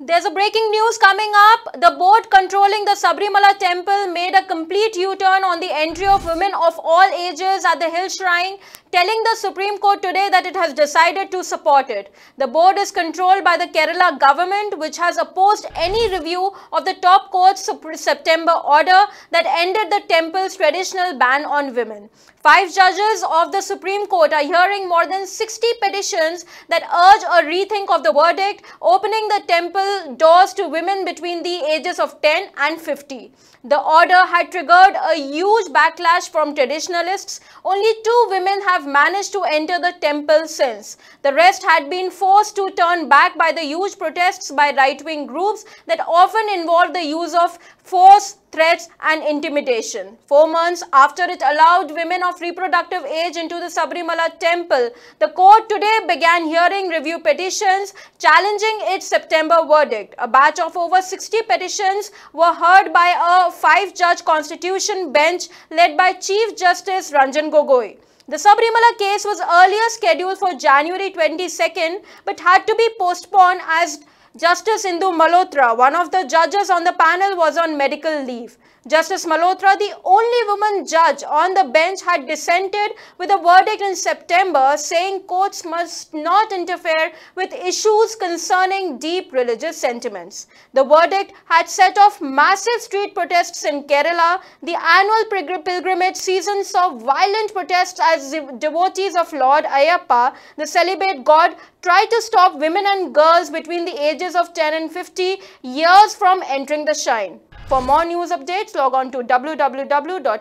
There's a breaking news coming up. The board controlling the Sabrimala temple made a complete U-turn on the entry of women of all ages at the hill shrine, telling the Supreme Court today that it has decided to support it. The board is controlled by the Kerala government, which has opposed any review of the top court's September order that ended the temple's traditional ban on women. 5 judges of the Supreme Court are hearing more than 60 petitions that urge a rethink of the verdict, opening the temple doors to women between the ages of 10 and 50. The order had triggered a huge backlash from traditionalists. Only 2 women have managed to enter the temple since. The rest had been forced to turn back by the huge protests by right-wing groups that often involve the use of force, threats and intimidation. 4 months after it allowed women of reproductive age into the Sabrimala temple, the court today began hearing review petitions challenging its September verdict. A batch of over 60 petitions were heard by a 5-judge constitution bench led by Chief Justice Ranjan Gogoi. The Sabrimala case was earlier scheduled for January 22nd but had to be postponed as Justice Indu Malhotra, one of the judges on the panel, was on medical leave. Justice Malhotra, the only woman judge on the bench, had dissented with a verdict in September saying courts must not interfere with issues concerning deep religious sentiments. The verdict had set off massive street protests in Kerala. The annual pilgrimage season saw violent protests as devotees of Lord Ayyappa, the celibate god, tried to stop women and girls between the ages of 10 and 50 years from entering the shrine. For more news updates, log on to www.hwnews.in.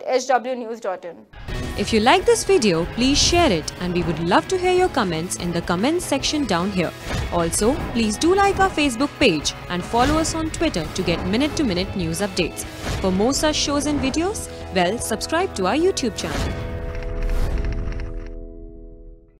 If you like this video, please share it, and we would love to hear your comments in the comments section down here. Also, please do like our Facebook page and follow us on Twitter to get minute-to-minute news updates. For more such shows and videos, well, subscribe to our YouTube channel.